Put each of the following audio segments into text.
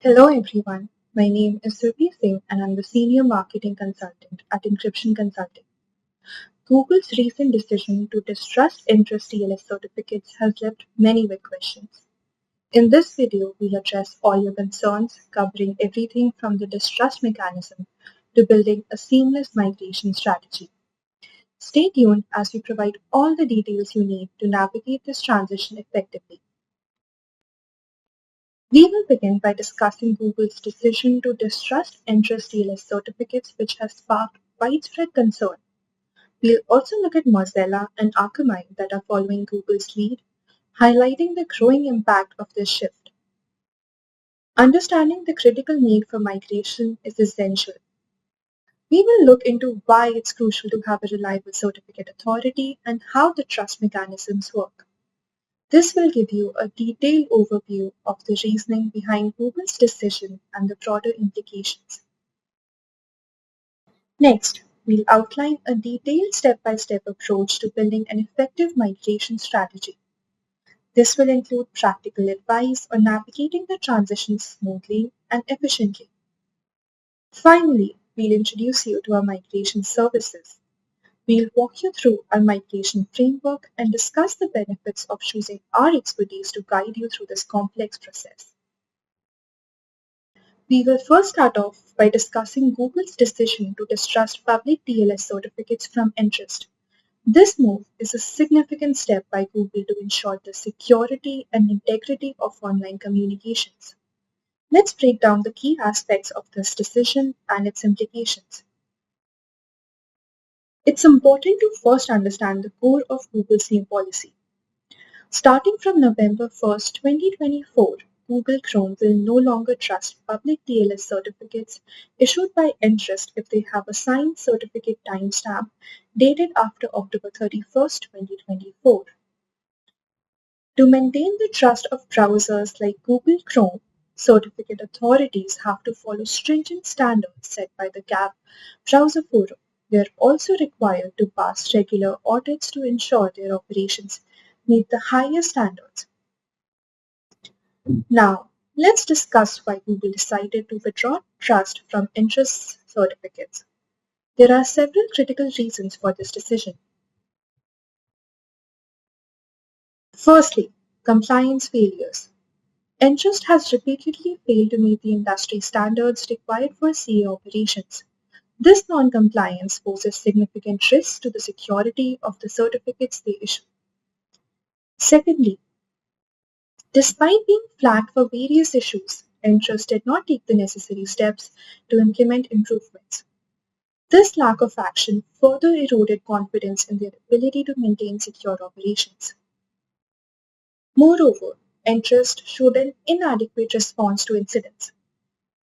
Hello everyone, my name is Surbi Singh and I'm the Senior Marketing Consultant at Encryption Consulting. Google's recent decision to distrust Entrust TLS certificates has left many big questions. In this video, we'll address all your concerns, covering everything from the distrust mechanism to building a seamless migration strategy. Stay tuned as we provide all the details you need to navigate this transition effectively. We will begin by discussing Google's decision to distrust Entrust TLS certificates, which has sparked widespread concern. We'll also look at Mozilla and Akamai that are following Google's lead, highlighting the growing impact of this shift. Understanding the critical need for migration is essential. We will look into why it's crucial to have a reliable certificate authority and how the trust mechanisms work. This will give you a detailed overview of the reasoning behind Google's decision and the broader implications. Next, we'll outline a detailed step-by-step approach to building an effective migration strategy. This will include practical advice on navigating the transition smoothly and efficiently. Finally, we'll introduce you to our migration services. We'll walk you through our migration framework and discuss the benefits of choosing our expertise to guide you through this complex process. We will first start off by discussing Google's decision to distrust public TLS certificates from Entrust. This move is a significant step by Google to ensure the security and integrity of online communications. Let's break down the key aspects of this decision and its implications. It's important to first understand the core of Google's new policy. Starting from November 1st, 2024, Google Chrome will no longer trust public TLS certificates issued by Entrust if they have a signed certificate timestamp dated after October 31st, 2024. To maintain the trust of browsers like Google Chrome, certificate authorities have to follow stringent standards set by the GAP Browser Forum. They are also required to pass regular audits to ensure their operations meet the highest standards. Now, let's discuss why Google decided to withdraw trust from Entrust certificates. There are several critical reasons for this decision. Firstly, compliance failures. Entrust has repeatedly failed to meet the industry standards required for CA operations. This non-compliance poses significant risks to the security of the certificates they issue. Secondly, despite being flagged for various issues, Entrust did not take the necessary steps to implement improvements. This lack of action further eroded confidence in their ability to maintain secure operations. Moreover, Entrust showed an inadequate response to incidents.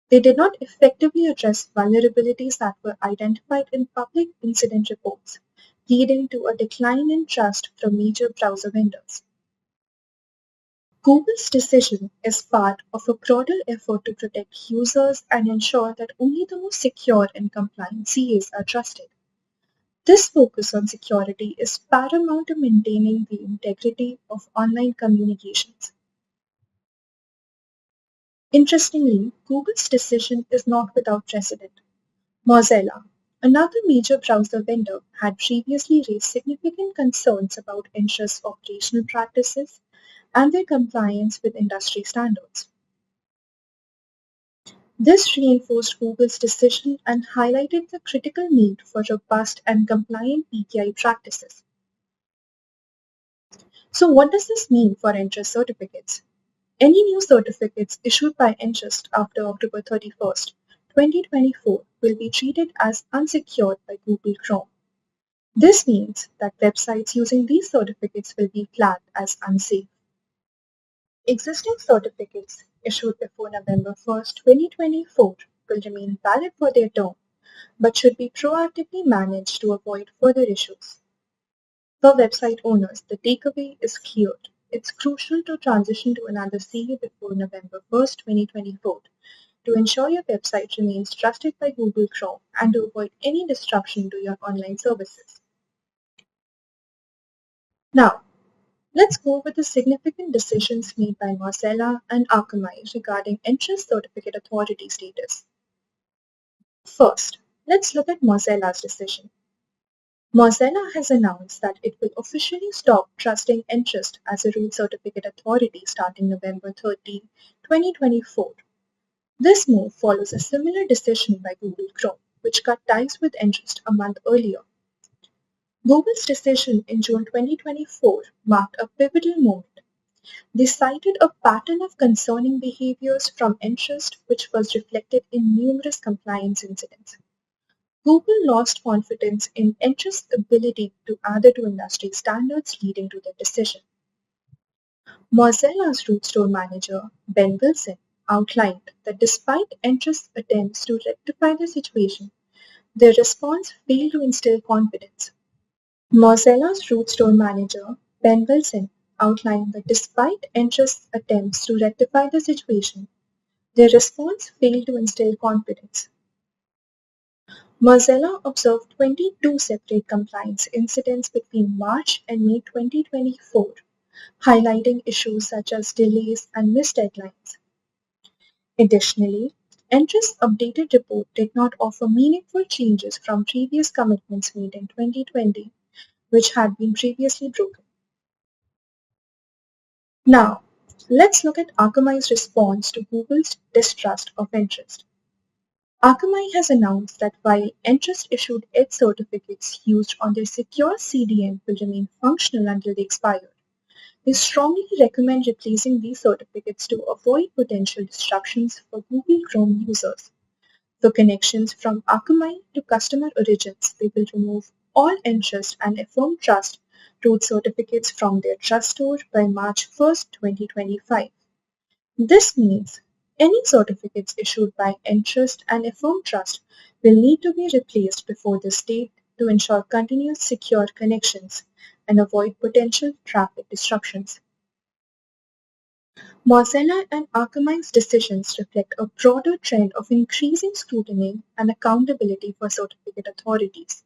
They did not effectively address vulnerabilities that were identified in public incident reports, leading to a decline in trust from major browser vendors. Google's decision is part of a broader effort to protect users and ensure that only the most secure and compliant CAs are trusted. This focus on security is paramount to maintaining the integrity of online communications. Interestingly, Google's decision is not without precedent. Mozilla, another major browser vendor, had previously raised significant concerns about Entrust's operational practices and their compliance with industry standards. This reinforced Google's decision and highlighted the critical need for robust and compliant PKI practices. So what does this mean for Entrust certificates? Any new certificates issued by Entrust after October 31st, 2024 will be treated as unsecured by Google Chrome. This means that websites using these certificates will be flagged as unsafe. Existing certificates issued before November 1st, 2024 will remain valid for their term, but should be proactively managed to avoid further issues. For website owners, the takeaway is clear. It's crucial to transition to another CA before November 1st, 2024 to ensure your website remains trusted by Google Chrome and to avoid any disruption to your online services. Now, Let's go over the significant decisions made by Mozilla and Akamai regarding Entrust Certificate Authority status. First, let's look at Mozilla's decision. Mozilla has announced that it will officially stop trusting Entrust as a root certificate authority starting November 30, 2024. This move follows a similar decision by Google Chrome, which cut ties with Entrust a month earlier. Google's decision in June 2024 marked a pivotal moment. They cited a pattern of concerning behaviors from Entrust which was reflected in numerous compliance incidents. Google lost confidence in Entrust's ability to adhere to industry standards leading to their decision. Mozilla's root store manager, Ben Wilson, outlined that despite Entrust's attempts to rectify the situation, their response failed to instill confidence. Mozilla's root store manager, Ben Wilson, outlined that despite Entrust's attempts to rectify the situation, their response failed to instill confidence. Mozilla observed 22 separate compliance incidents between March and May 2024, highlighting issues such as delays and missed deadlines. Additionally, Entrust's updated report did not offer meaningful changes from previous commitments made in 2020, which had been previously broken. Now, let's look at Akamai's response to Google's distrust of Entrust. Akamai has announced that while Entrust-issued EDGE certificates used on their secure CDN will remain functional until they expire, they strongly recommend replacing these certificates to avoid potential disruptions for Google Chrome users. For connections from Akamai to customer origins, they will remove all Entrust and Affirm Trust root certificates from their Trust Store by March 1, 2025. This means any certificates issued by Entrust and Affirm Trust will need to be replaced before this date to ensure continuous secure connections and avoid potential traffic disruptions. Mozilla and Akamai's decisions reflect a broader trend of increasing scrutiny and accountability for certificate authorities.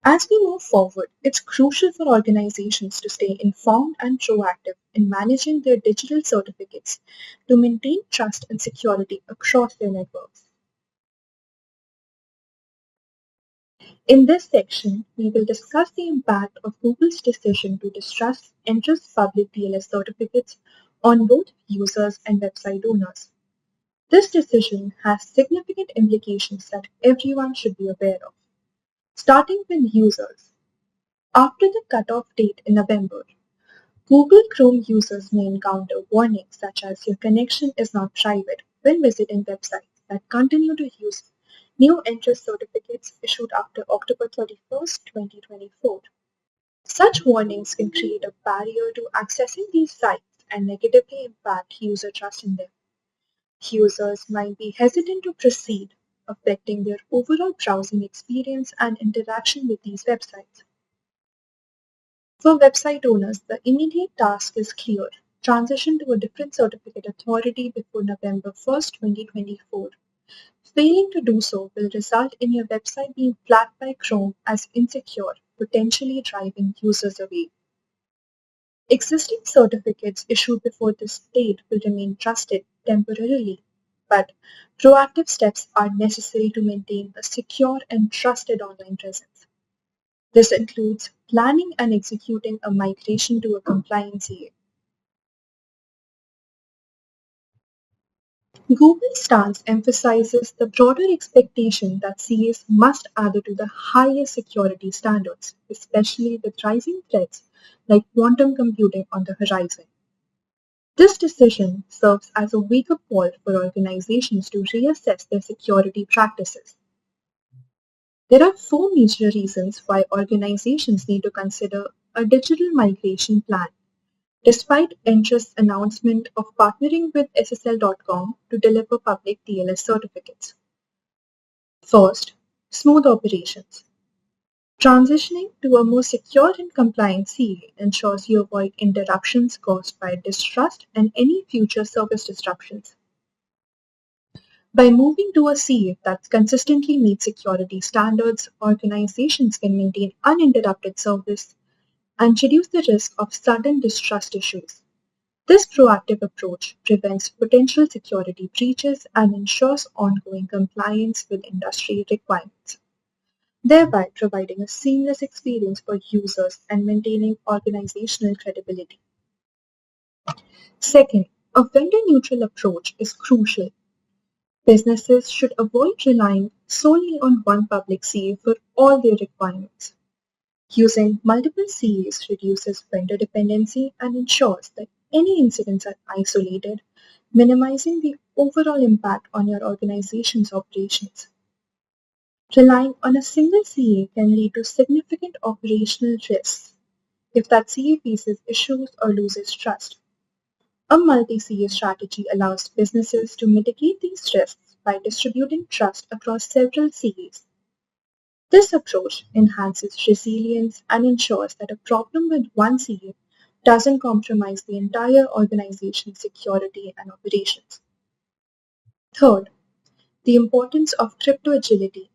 As we move forward, it's crucial for organizations to stay informed and proactive in managing their digital certificates to maintain trust and security across their networks. In this section, we will discuss the impact of Google's decision to distrust Entrust public TLS certificates on both users and website owners. This decision has significant implications that everyone should be aware of. Starting with users. After the cutoff date in November, Google Chrome users may encounter warnings such as your connection is not private when visiting websites that continue to use new Entrust certificates issued after October 31, 2024. Such warnings can create a barrier to accessing these sites and negatively impact user trust in them. Users might be hesitant to proceed, affecting their overall browsing experience and interaction with these websites. For website owners, the immediate task is clear: transition to a different certificate authority before November 1, 2024. Failing to do so will result in your website being flagged by Chrome as insecure, potentially driving users away. Existing certificates issued before this date will remain trusted temporarily, but proactive steps are necessary to maintain a secure and trusted online presence. This includes planning and executing a migration to a compliant CA. Google's stance emphasizes the broader expectation that CAs must adhere to the highest security standards, especially with rising threats like quantum computing on the horizon. This decision serves as a wake-up call for organizations to reassess their security practices. There are four major reasons why organizations need to consider a digital migration plan, despite Entrust's announcement of partnering with SSL.com to deliver public TLS certificates. First, smooth operations. Transitioning to a more secure and compliant CA ensures you avoid interruptions caused by distrust and any future service disruptions. By moving to a CA that consistently meets security standards, organizations can maintain uninterrupted service and reduce the risk of sudden distrust issues. This proactive approach prevents potential security breaches and ensures ongoing compliance with industry requirements, thereby providing a seamless experience for users and maintaining organizational credibility. Second, a vendor-neutral approach is crucial. Businesses should avoid relying solely on one public CA for all their requirements. Using multiple CAs reduces vendor dependency and ensures that any incidents are isolated, minimizing the overall impact on your organization's operations. Relying on a single CA can lead to significant operational risks if that CA faces issues or loses trust. A multi-CA strategy allows businesses to mitigate these risks by distributing trust across several CAs. This approach enhances resilience and ensures that a problem with one CA doesn't compromise the entire organization's security and operations. Third, the importance of crypto agility.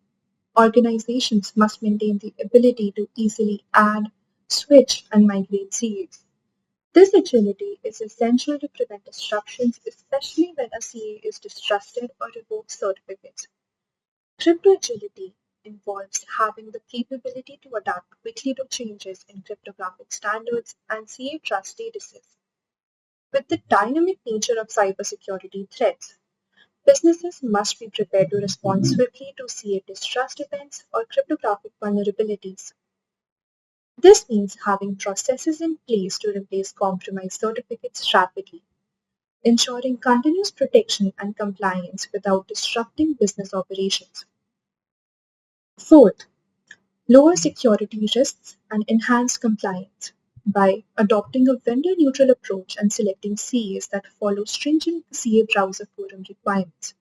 Organizations must maintain the ability to easily add, switch, and migrate CAs. This agility is essential to prevent disruptions, especially when a CA is distrusted or revokes certificates. Crypto agility involves having the capability to adapt quickly to changes in cryptographic standards and CA trust statuses. With the dynamic nature of cybersecurity threats, businesses must be prepared to respond swiftly to CA distrust events or cryptographic vulnerabilities. This means having processes in place to replace compromised certificates rapidly, ensuring continuous protection and compliance without disrupting business operations. Fourth, lower security risks and enhance compliance. By adopting a vendor-neutral approach and selecting CAs that follow stringent CA browser forum requirements,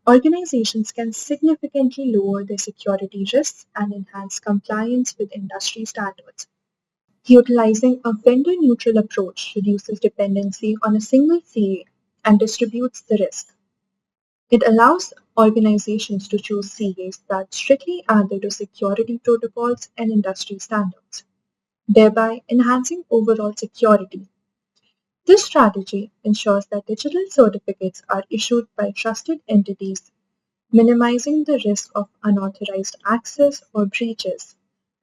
organizations can significantly lower their security risks and enhance compliance with industry standards. Utilizing a vendor-neutral approach reduces dependency on a single CA and distributes the risk. It allows organizations to choose CAs that strictly adhere to security protocols and industry standards, thereby enhancing overall security. This strategy ensures that digital certificates are issued by trusted entities, minimizing the risk of unauthorized access or breaches,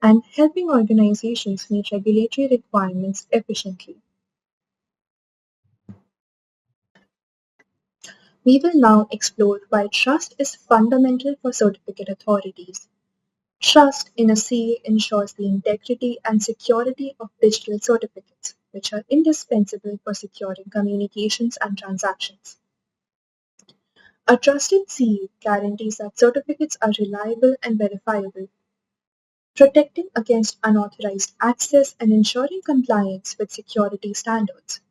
and helping organizations meet regulatory requirements efficiently. We will now explore why trust is fundamental for certificate authorities. Trust in a CA ensures the integrity and security of digital certificates, which are indispensable for securing communications and transactions. A trusted CA guarantees that certificates are reliable and verifiable, protecting against unauthorized access and ensuring compliance with security standards.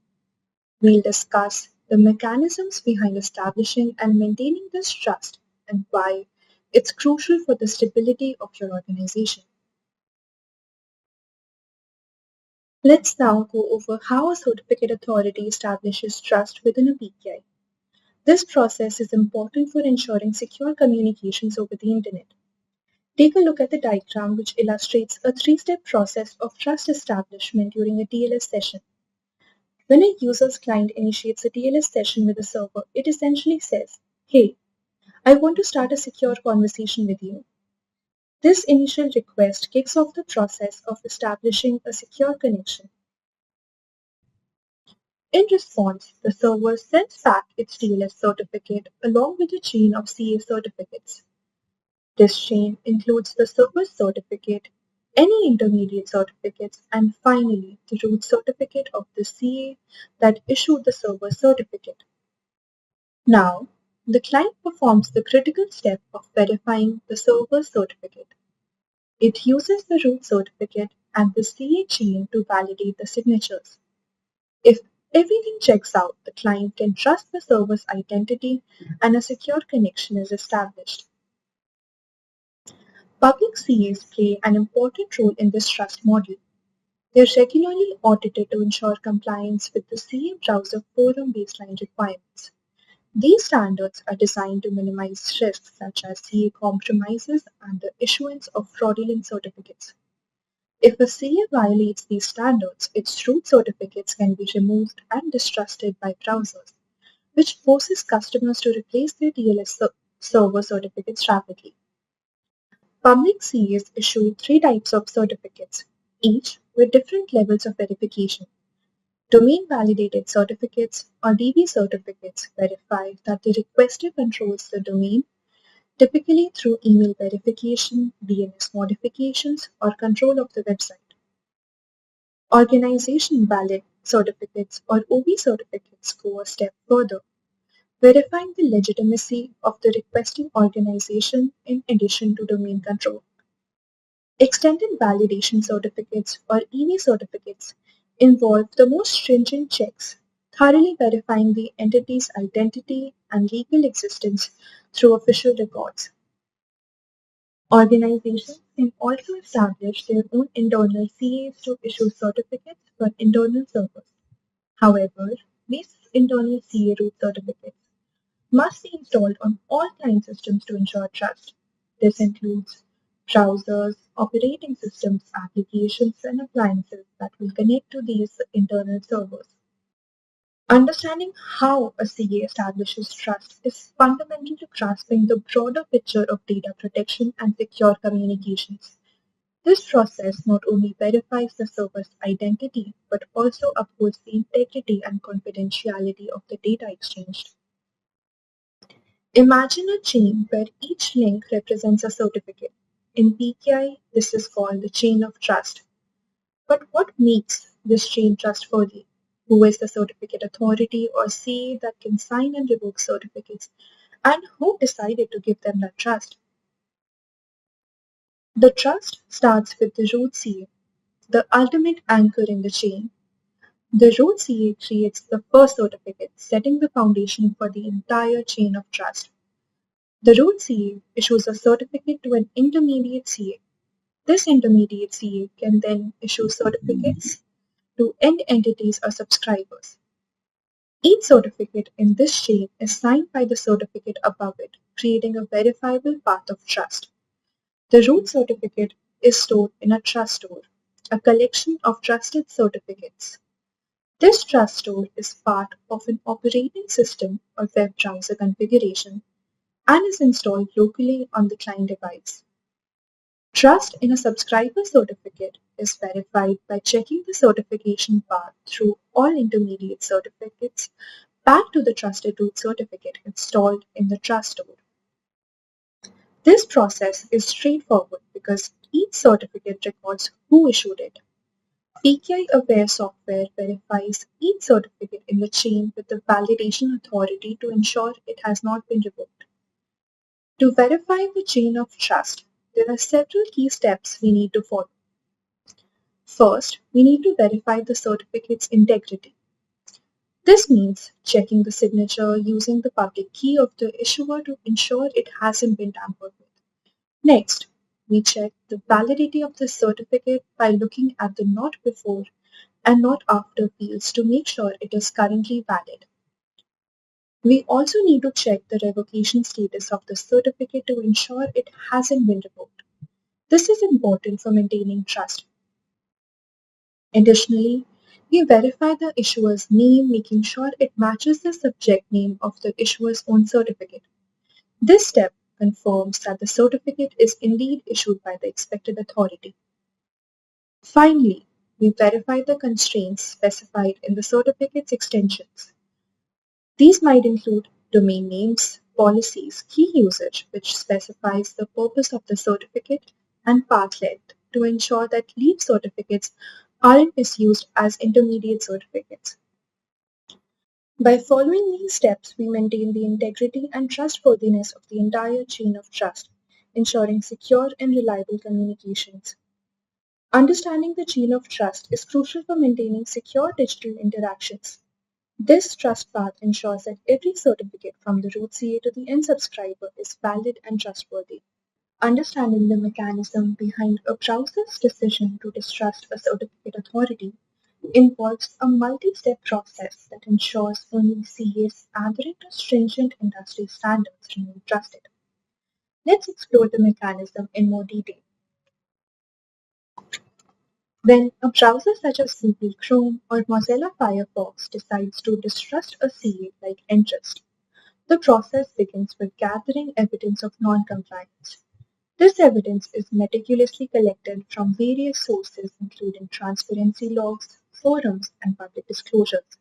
We'll discuss the mechanisms behind establishing and maintaining this trust and why it's crucial for the stability of your organization. Let's now go over how a certificate authority establishes trust within a PKI. This process is important for ensuring secure communications over the internet. Take a look at the diagram which illustrates a three-step process of trust establishment during a TLS session. When a user's client initiates a TLS session with a server, it essentially says, "Hey, I want to start a secure conversation with you." This initial request kicks off the process of establishing a secure connection. In response, the server sends back its TLS certificate along with a chain of CA certificates. This chain includes the server's certificate, any intermediate certificates, and finally the root certificate of the CA that issued the server certificate. Now, the client performs the critical step of verifying the server's certificate. It uses the root certificate and the CA chain to validate the signatures. If everything checks out, the client can trust the server's identity and a secure connection is established. Public CAs play an important role in this trust model. They are regularly audited to ensure compliance with the CA browser forum baseline requirements. These standards are designed to minimize risks such as CA compromises and the issuance of fraudulent certificates. If a CA violates these standards, its root certificates can be removed and distrusted by browsers, which forces customers to replace their server certificates rapidly. Public CAs issue three types of certificates, each with different levels of verification. Domain validated certificates or DV certificates verify that the requester controls the domain, typically through email verification, DNS modifications, or control of the website. Organization valid certificates or OV certificates go a step further, verifying the legitimacy of the requesting organization in addition to domain control. Extended validation certificates or EV certificates involve the most stringent checks, thoroughly verifying the entity's identity and legal existence through official records. Organizations can also establish their own internal CAs to issue certificates for internal servers. However, these internal CA root certificates must be installed on all client systems to ensure trust. This includes browsers, operating systems, applications, and appliances that will connect to these internal servers. Understanding how a CA establishes trust is fundamental to grasping the broader picture of data protection and secure communications. This process not only verifies the server's identity but also upholds the integrity and confidentiality of the data exchanged. Imagine a chain where each link represents a certificate. In PKI, this is called the chain of trust. But what makes this chain trustworthy? Who is the certificate authority or CA that can sign and revoke certificates? And who decided to give them that trust? The trust starts with the root CA, the ultimate anchor in the chain. The root CA creates the first certificate, setting the foundation for the entire chain of trust. The root CA issues a certificate to an intermediate CA. This intermediate CA can then issue certificates to end entities or subscribers. Each certificate in this chain is signed by the certificate above it, creating a verifiable path of trust. The root certificate is stored in a trust store, a collection of trusted certificates. This trust store is part of an operating system or web browser configuration and is installed locally on the client device. Trust in a subscriber certificate is verified by checking the certification path through all intermediate certificates back to the trusted root certificate installed in the trust store. This process is straightforward because each certificate records who issued it. PKI-aware software verifies each certificate in the chain with the validation authority to ensure it has not been revoked. To verify the chain of trust, there are several key steps we need to follow. First, we need to verify the certificate's integrity. This means checking the signature using the public key of the issuer to ensure it hasn't been tampered with. Next, we check the validity of the certificate by looking at the not before and not after fields to make sure it is currently valid. We also need to check the revocation status of the certificate to ensure it hasn't been revoked. This is important for maintaining trust. Additionally, we verify the issuer's name, making sure it matches the subject name of the issuer's own certificate. This step confirms that the certificate is indeed issued by the expected authority. Finally, we verify the constraints specified in the certificate's extensions. These might include domain names, policies, key usage, which specifies the purpose of the certificate, and path length to ensure that leaf certificates aren't misused as intermediate certificates. By following these steps, we maintain the integrity and trustworthiness of the entire chain of trust, ensuring secure and reliable communications. Understanding the chain of trust is crucial for maintaining secure digital interactions. This trust path ensures that every certificate from the root CA to the end subscriber is valid and trustworthy. Understanding the mechanism behind a browser's decision to distrust a certificate authority involves a multi-step process that ensures only CAs adhering to stringent industry standards remain trusted. Let's explore the mechanism in more detail. When a browser such as Google Chrome or Mozilla Firefox decides to distrust a CA like Entrust, the process begins with gathering evidence of non-compliance. This evidence is meticulously collected from various sources including transparency logs, forums, and public disclosures.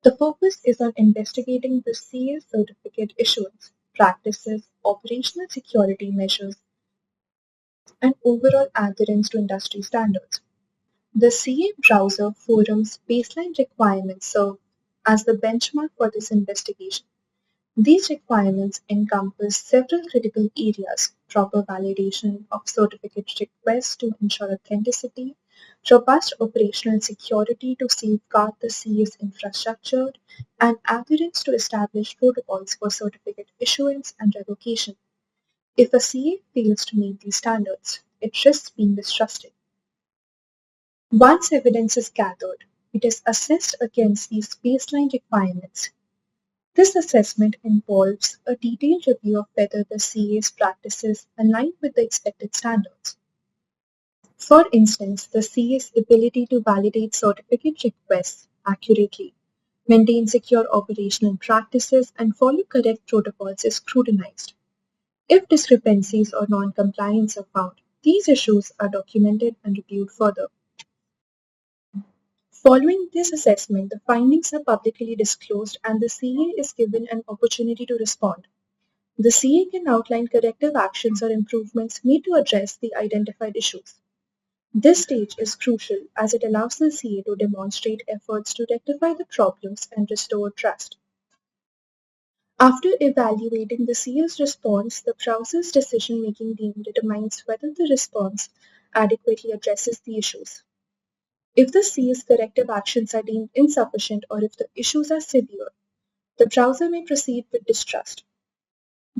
The focus is on investigating the CA certificate issuance, practices, operational security measures, and overall adherence to industry standards. The CA browser forum's baseline requirements serve as the benchmark for this investigation. These requirements encompass several critical areas: proper validation of certificate requests to ensure authenticity, robust operational security to safeguard the CA's infrastructure, and adherence to established protocols for certificate issuance and revocation. If a CA fails to meet these standards, it risks being distrusted. Once evidence is gathered, it is assessed against these baseline requirements. This assessment involves a detailed review of whether the CA's practices align with the expected standards. For instance, the CA's ability to validate certificate requests accurately, maintain secure operational practices, and follow correct protocols is scrutinized. If discrepancies or non-compliance are found, these issues are documented and reviewed further. Following this assessment, the findings are publicly disclosed and the CA is given an opportunity to respond. The CA can outline corrective actions or improvements made to address the identified issues. This stage is crucial as it allows the CA to demonstrate efforts to rectify the problems and restore trust. After evaluating the CA's response, the browser's decision-making team determines whether the response adequately addresses the issues. If the CA's corrective actions are deemed insufficient or if the issues are severe, the browser may proceed with distrust.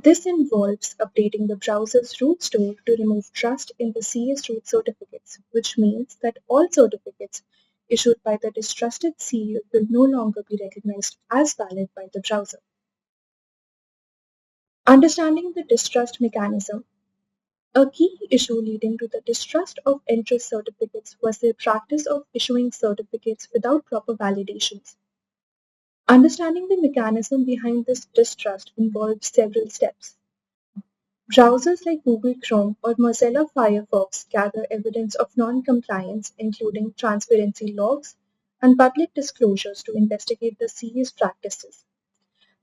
This involves updating the browser's root store to remove trust in the CA's root certificates, which means that all certificates issued by the distrusted CA will no longer be recognized as valid by the browser. Understanding the distrust mechanism. A key issue leading to the distrust of Entrust certificates was their practice of issuing certificates without proper validations. Understanding the mechanism behind this distrust involves several steps. Browsers like Google Chrome or Mozilla Firefox gather evidence of non-compliance, including transparency logs and public disclosures to investigate the CA's practices.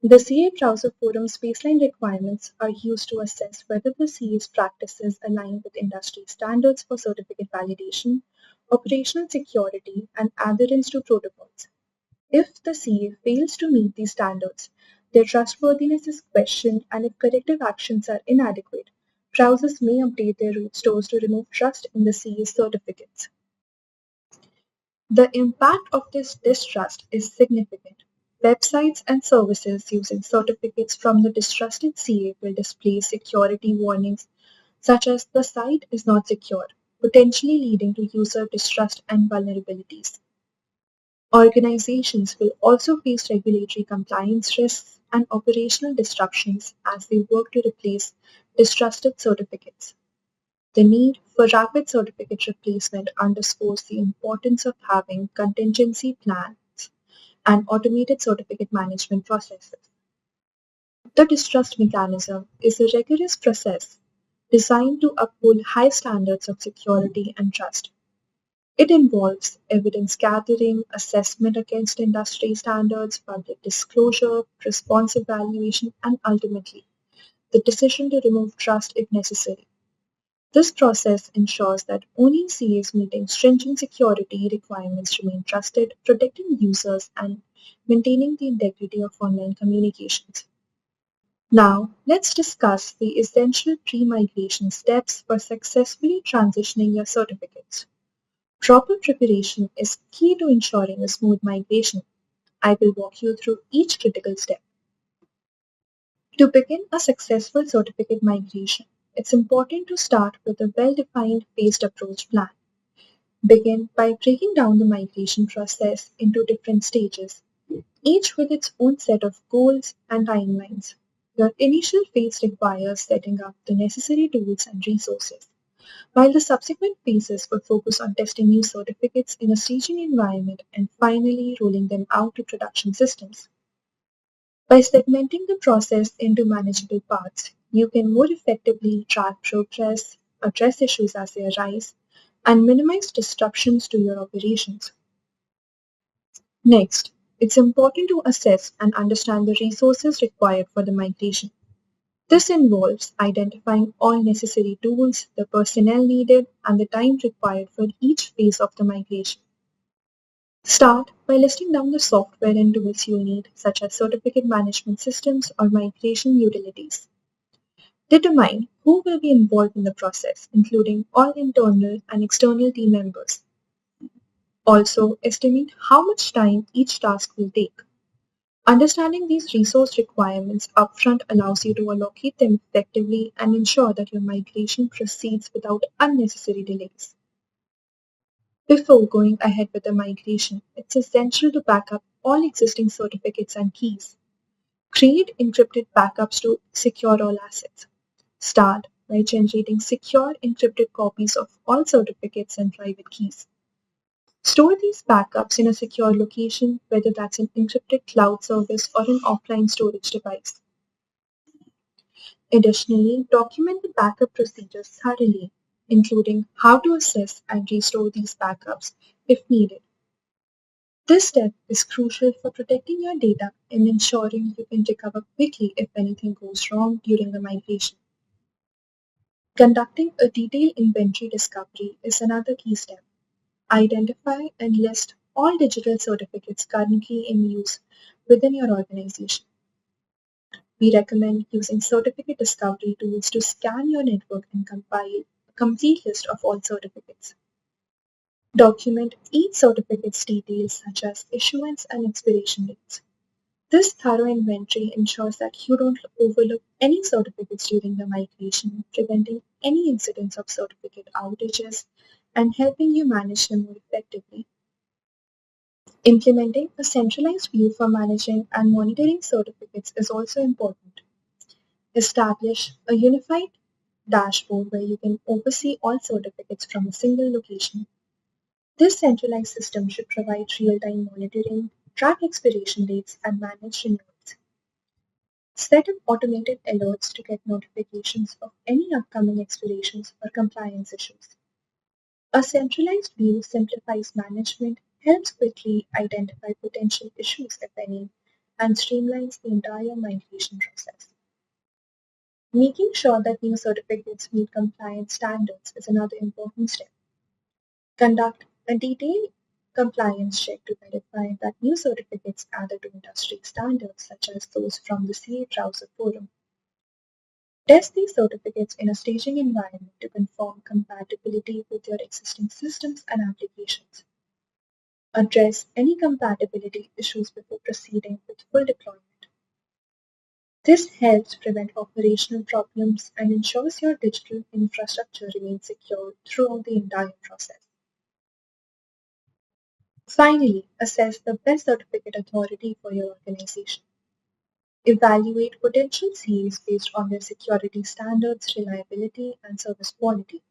The CA browser forum's baseline requirements are used to assess whether the CA's practices align with industry standards for certificate validation, operational security, and adherence to protocols. If the CA fails to meet these standards, their trustworthiness is questioned, and if corrective actions are inadequate, browsers may update their root stores to remove trust in the CA's certificates. The impact of this distrust is significant. Websites and services using certificates from the distrusted CA will display security warnings such as "the site is not secure," potentially leading to user distrust and vulnerabilities. Organizations will also face regulatory compliance risks and operational disruptions as they work to replace distrusted certificates. The need for rapid certificate replacement underscores the importance of having contingency plans and automated certificate management processes. The distrust mechanism is a rigorous process designed to uphold high standards of security and trust. It involves evidence gathering, assessment against industry standards, public disclosure, response evaluation, and ultimately, the decision to remove trust if necessary. This process ensures that only CAs meeting stringent security requirements remain trusted, protecting users and maintaining the integrity of online communications. Now, let's discuss the essential pre-migration steps for successfully transitioning your certificates. Proper preparation is key to ensuring a smooth migration. I will walk you through each critical step. To begin a successful certificate migration, it's important to start with a well-defined phased approach plan. Begin by breaking down the migration process into different stages, each with its own set of goals and timelines. Your initial phase requires setting up the necessary tools and resources. while the subsequent phases would focus on testing new certificates in a staging environment and finally rolling them out to production systems. By segmenting the process into manageable parts, you can more effectively track progress, address issues as they arise, and minimize disruptions to your operations. Next, it's important to assess and understand the resources required for the migration. This involves identifying all necessary tools, the personnel needed, and the time required for each phase of the migration. Start by listing down the software and tools you need, such as certificate management systems or migration utilities. Determine who will be involved in the process, including all internal and external team members. Also, estimate how much time each task will take. Understanding these resource requirements upfront allows you to allocate them effectively and ensure that your migration proceeds without unnecessary delays. Before going ahead with the migration, it's essential to back up all existing certificates and keys. Create encrypted backups to secure all assets. Start by generating secure encrypted copies of all certificates and private keys. Store these backups in a secure location, whether that's an encrypted cloud service or an offline storage device. Additionally, document the backup procedures thoroughly, including how to assess and restore these backups if needed. This step is crucial for protecting your data and ensuring you can recover quickly if anything goes wrong during the migration. Conducting a detailed inventory discovery is another key step. Identify and list all digital certificates currently in use within your organization. We recommend using certificate discovery tools to scan your network and compile a complete list of all certificates. Document each certificate's details such as issuance and expiration dates. This thorough inventory ensures that you don't overlook any certificates during the migration, preventing any incidents of certificate outages and helping you manage them more effectively. Implementing a centralized view for managing and monitoring certificates is also important. Establish a unified dashboard where you can oversee all certificates from a single location. This centralized system should provide real-time monitoring, track expiration dates, and manage renewals. Set up automated alerts to get notifications of any upcoming expirations or compliance issues. A centralized view simplifies management, helps quickly identify potential issues, if any, and streamlines the entire migration process. Making sure that new certificates meet compliance standards is another important step. Conduct a detailed compliance check to verify that new certificates adhere to industry standards such as those from the CA Browser Forum. Test these certificates in a staging environment to confirm compatibility with your existing systems and applications. Address any compatibility issues before proceeding with full deployment. This helps prevent operational problems and ensures your digital infrastructure remains secure throughout the entire process. Finally, assess the best certificate authority for your organization. Evaluate potential CAs based on their security standards, reliability, and service quality.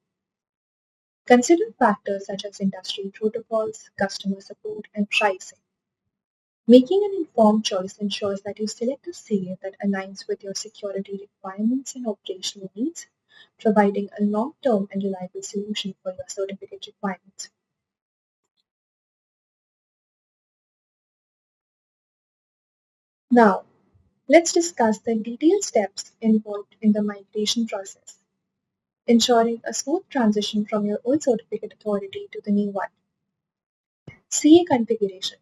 Consider factors such as industry protocols, customer support, and pricing. Making an informed choice ensures that you select a CA that aligns with your security requirements and operational needs, providing a long-term and reliable solution for your certificate requirements. Now, let's discuss the detailed steps involved in the migration process, ensuring a smooth transition from your old certificate authority to the new one. CA configuration.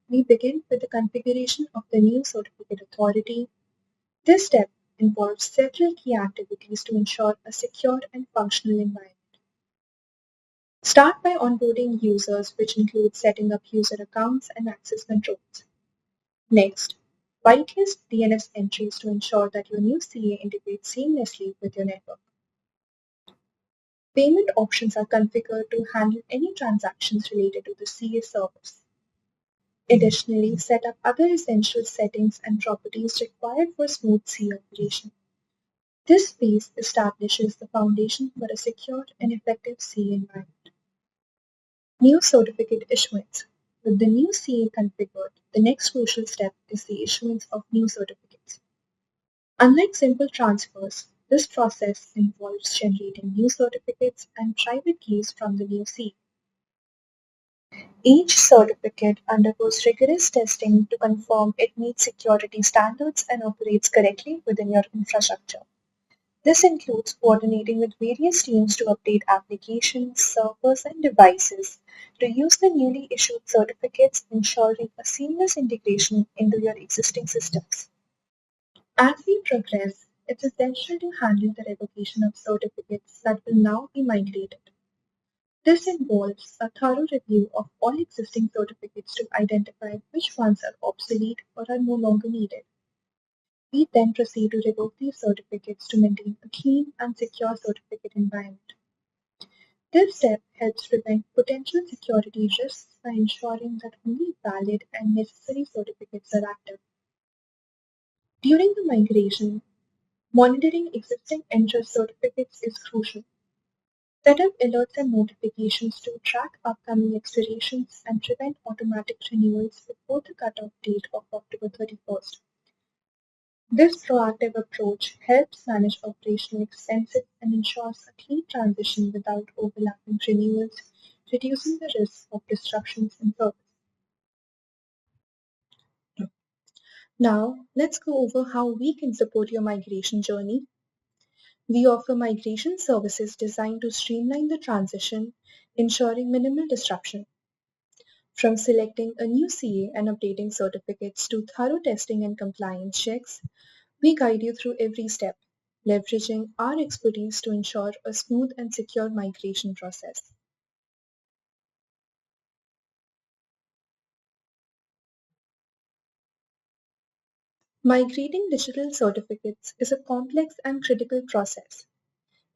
We begin with the configuration of the new certificate authority. This step involves several key activities to ensure a secure and functional environment. Start by onboarding users, which includes setting up user accounts and access controls. Next, whitelist DNS entries to ensure that your new CA integrates seamlessly with your network. Payment options are configured to handle any transactions related to the CA service. Additionally, set up other essential settings and properties required for smooth CA operation. This phase establishes the foundation for a secure and effective CA environment. New certificate issuance. With the new CA configured, the next crucial step is the issuance of new certificates. Unlike simple transfers, this process involves generating new certificates and private keys from the new CA. Each certificate undergoes rigorous testing to confirm it meets security standards and operates correctly within your infrastructure. This includes coordinating with various teams to update applications, servers, and devices to use the newly issued certificates, ensuring a seamless integration into your existing systems. As we progress, it's essential to handle the revocation of certificates that will now be migrated. This involves a thorough review of all existing certificates to identify which ones are obsolete or are no longer needed. We then proceed to revoke these certificates to maintain a clean and secure certificate environment. This step helps prevent potential security risks by ensuring that only valid and necessary certificates are active. During the migration, monitoring existing Entrust certificates is crucial. Set up alerts and notifications to track upcoming expirations and prevent automatic renewals before the cutoff date of October 31st. This proactive approach helps manage operational expenses and ensures a clean transition without overlapping renewals, reducing the risk of disruptions in service. Now, let's go over how we can support your migration journey. We offer migration services designed to streamline the transition, ensuring minimal disruption. From selecting a new CA and updating certificates to thorough testing and compliance checks, we guide you through every step, leveraging our expertise to ensure a smooth and secure migration process. Migrating digital certificates is a complex and critical process,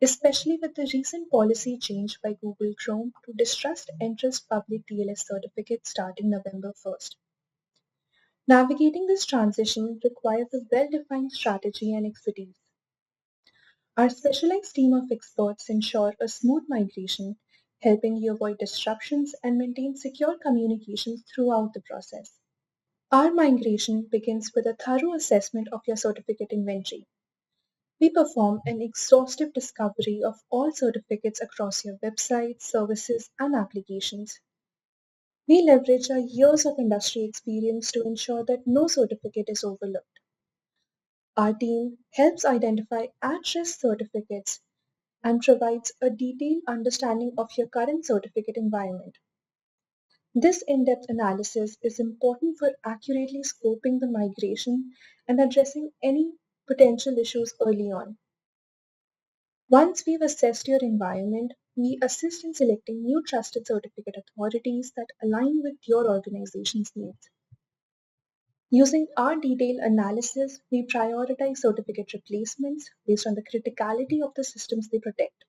especially with the recent policy change by Google Chrome to distrust Entrust public TLS certificates starting November 1st. Navigating this transition requires a well-defined strategy and expertise. Our specialized team of experts ensure a smooth migration, helping you avoid disruptions and maintain secure communications throughout the process. Our migration begins with a thorough assessment of your certificate inventory. We perform an exhaustive discovery of all certificates across your website, services, and applications. We leverage our years of industry experience to ensure that no certificate is overlooked. Our team helps identify at-risk certificates and provides a detailed understanding of your current certificate environment. This in-depth analysis is important for accurately scoping the migration and addressing any potential issues early on. Once we've assessed your environment, we assist in selecting new trusted certificate authorities that align with your organization's needs. Using our detailed analysis, we prioritize certificate replacements based on the criticality of the systems they protect.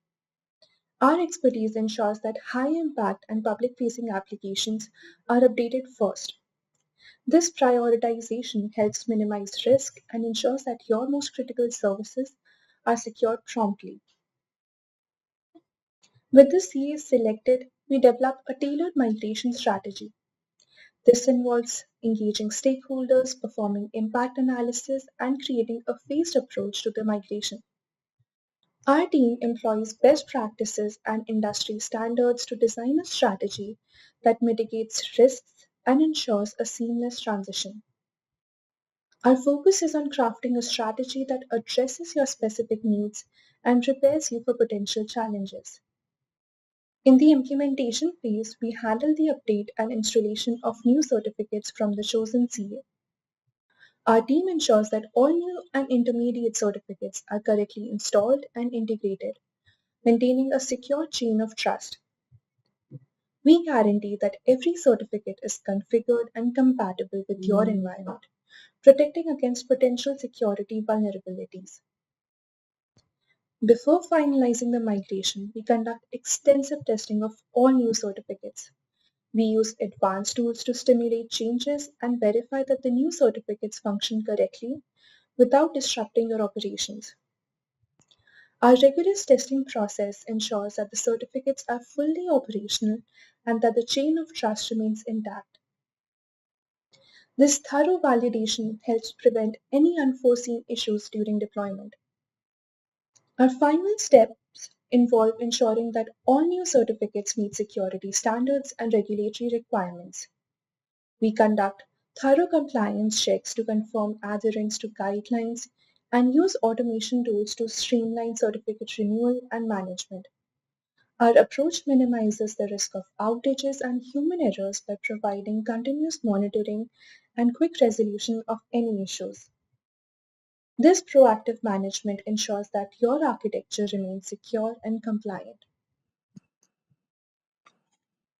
Our expertise ensures that high-impact and public-facing applications are updated first. This prioritization helps minimize risk and ensures that your most critical services are secured promptly. With the CAs selected, we develop a tailored migration strategy. This involves engaging stakeholders, performing impact analysis, and creating a phased approach to the migration. Our team employs best practices and industry standards to design a strategy that mitigates risks and ensures a seamless transition. Our focus is on crafting a strategy that addresses your specific needs and prepares you for potential challenges. In the implementation phase, we handle the update and installation of new certificates from the chosen CA. Our team ensures that all new and intermediate certificates are correctly installed and integrated, maintaining a secure chain of trust. We guarantee that every certificate is configured and compatible with your environment, protecting against potential security vulnerabilities. Before finalizing the migration, we conduct extensive testing of all new certificates. We use advanced tools to stimulate changes and verify that the new certificates function correctly without disrupting your operations. Our rigorous testing process ensures that the certificates are fully operational and that the chain of trust remains intact. This thorough validation helps prevent any unforeseen issues during deployment. Our final steps involve ensuring that all new certificates meet security standards and regulatory requirements. We conduct thorough compliance checks to confirm adherence to guidelines and use automation tools to streamline certificate renewal and management. Our approach minimizes the risk of outages and human errors by providing continuous monitoring and quick resolution of any issues. This proactive management ensures that your architecture remains secure and compliant.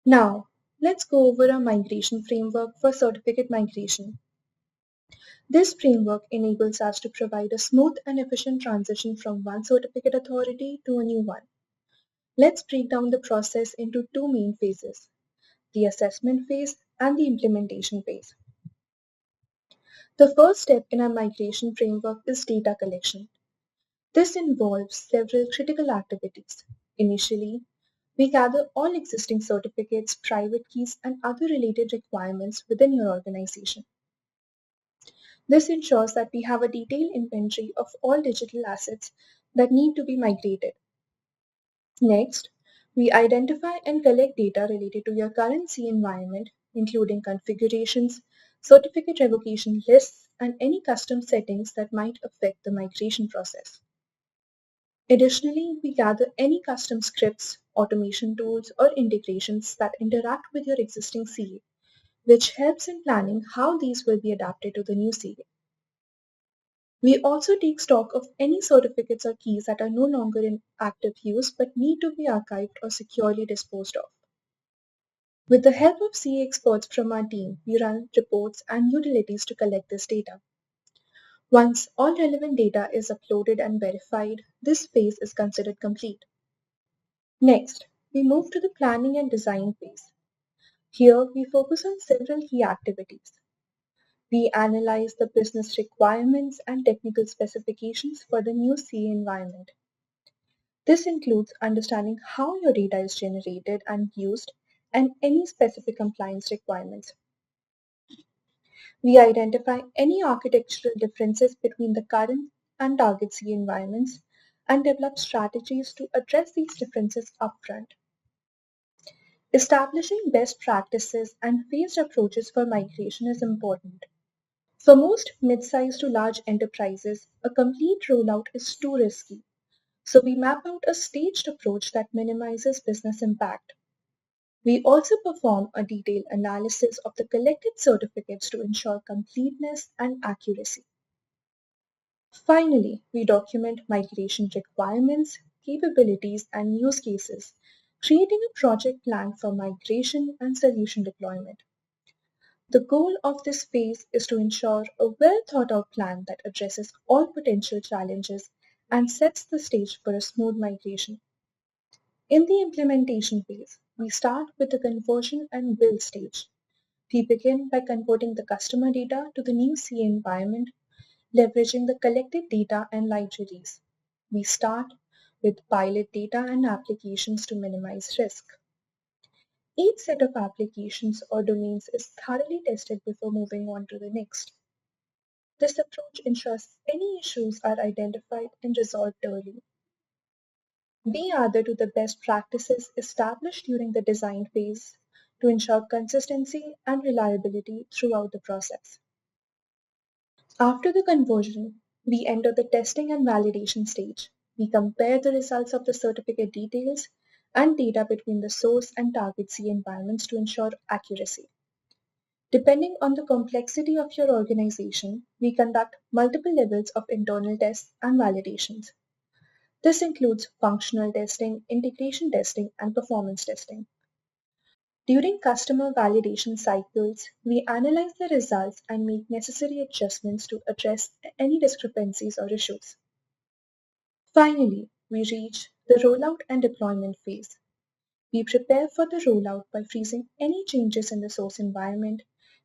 Now, let's go over a migration framework for certificate migration. This framework enables us to provide a smooth and efficient transition from one certificate authority to a new one. Let's break down the process into two main phases: the assessment phase and the implementation phase. The first step in our migration framework is data collection. This involves several critical activities. Initially, we gather all existing certificates, private keys, and other related requirements within your organization. This ensures that we have a detailed inventory of all digital assets that need to be migrated. Next, we identify and collect data related to your current C environment, including configurations, certificate revocation lists, and any custom settings that might affect the migration process. Additionally, we gather any custom scripts, automation tools, or integrations that interact with your existing CA, which helps in planning how these will be adapted to the new CA. We also take stock of any certificates or keys that are no longer in active use but need to be archived or securely disposed of. With the help of CA experts from our team, we run reports and utilities to collect this data. Once all relevant data is uploaded and verified, this phase is considered complete. Next, we move to the planning and design phase. Here, we focus on several key activities. We analyze the business requirements and technical specifications for the new CA environment. This includes understanding how your data is generated and used and any specific compliance requirements. We identify any architectural differences between the current and target CA environments and develop strategies to address these differences upfront. Establishing best practices and phased approaches for migration is important. For most mid-sized to large enterprises, a complete rollout is too risky, so we map out a staged approach that minimizes business impact. We also perform a detailed analysis of the collected certificates to ensure completeness and accuracy. Finally, we document migration requirements, capabilities, and use cases, creating a project plan for migration and solution deployment. The goal of this phase is to ensure a well thought out plan that addresses all potential challenges and sets the stage for a smooth migration. In the implementation phase, we start with the conversion and build stage. We begin by converting the customer data to the new CA environment, leveraging the collected data and libraries. We start with pilot data and applications to minimize risk. Each set of applications or domains is thoroughly tested before moving on to the next. This approach ensures any issues are identified and resolved early. We adhere to the best practices established during the design phase to ensure consistency and reliability throughout the process. After the conversion, we enter the testing and validation stage. We compare the results of the certificate details and data between the source and target C environments to ensure accuracy. Depending on the complexity of your organization, we conduct multiple levels of internal tests and validations. This includes functional testing, integration testing, and performance testing. During customer validation cycles, we analyze the results and make necessary adjustments to address any discrepancies or issues. Finally, we reach the rollout and deployment phase. We prepare for the rollout by freezing any changes in the source environment,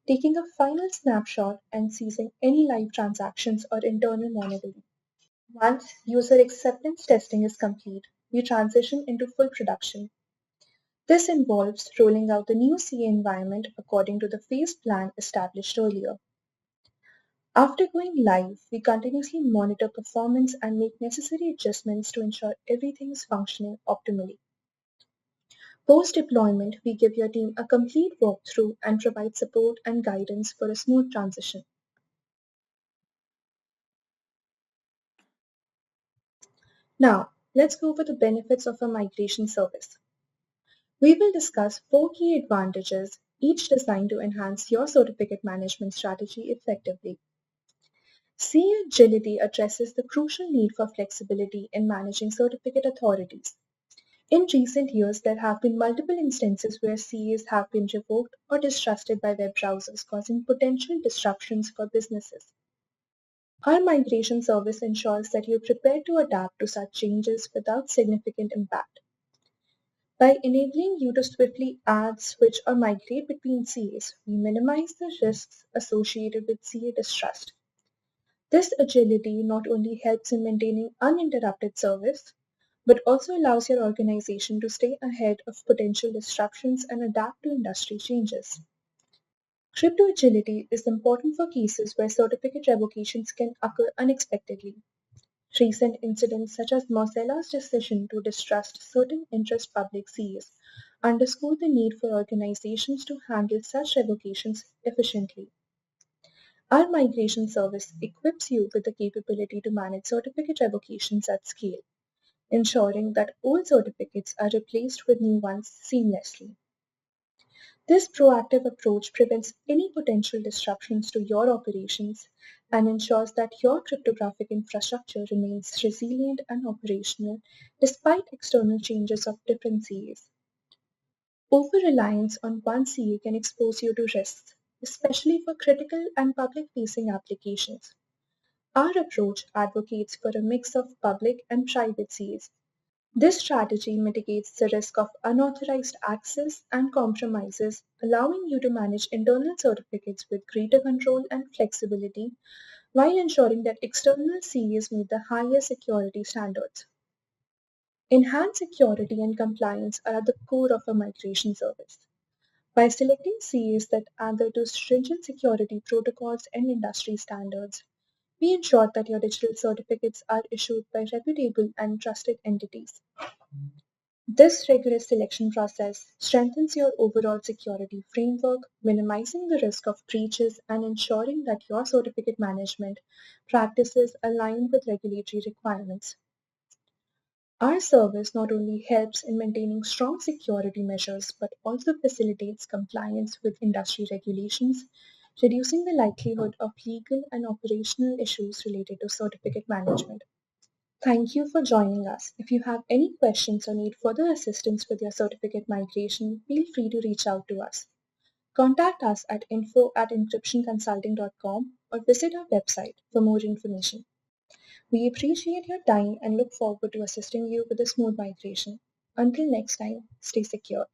taking a final snapshot, and seizing any live transactions or internal monitoring. Once user acceptance testing is complete, we transition into full production. This involves rolling out the new CA environment according to the phased plan established earlier. After going live, we continuously monitor performance and make necessary adjustments to ensure everything is functioning optimally. Post-deployment, we give your team a complete walkthrough and provide support and guidance for a smooth transition. Now, let's go over the benefits of a migration service. We will discuss 4 key advantages, each designed to enhance your certificate management strategy effectively. CA Agility addresses the crucial need for flexibility in managing certificate authorities. In recent years, there have been multiple instances where CAs have been revoked or distrusted by web browsers, causing potential disruptions for businesses. Our migration service ensures that you're prepared to adapt to such changes without significant impact. By enabling you to swiftly add, switch, or migrate between CAs, we minimize the risks associated with CA distrust. This agility not only helps in maintaining uninterrupted service, but also allows your organization to stay ahead of potential disruptions and adapt to industry changes. Crypto agility is important for cases where certificate revocations can occur unexpectedly. Recent incidents such as Mozilla's decision to distrust certain Entrust public CAs underscore the need for organizations to handle such revocations efficiently. Our migration service equips you with the capability to manage certificate revocations at scale, ensuring that old certificates are replaced with new ones seamlessly. This proactive approach prevents any potential disruptions to your operations and ensures that your cryptographic infrastructure remains resilient and operational despite external changes of different CAs. Over-reliance on one CA can expose you to risks, especially for critical and public-facing applications. Our approach advocates for a mix of public and private CAs. This strategy mitigates the risk of unauthorized access and compromises, allowing you to manage internal certificates with greater control and flexibility while ensuring that external CAs meet the highest security standards. Enhanced security and compliance are at the core of a migration service. By selecting CAs that adhere to stringent security protocols and industry standards, we ensure that your digital certificates are issued by reputable and trusted entities. This rigorous selection process strengthens your overall security framework, minimizing the risk of breaches and ensuring that your certificate management practices align with regulatory requirements. Our service not only helps in maintaining strong security measures but also facilitates compliance with industry regulations, reducing the likelihood of legal and operational issues related to certificate management. Thank you for joining us. If you have any questions or need further assistance with your certificate migration, feel free to reach out to us. Contact us at info@encryptionconsulting.com or visit our website for more information. We appreciate your time and look forward to assisting you with a smooth migration. Until next time, stay secure.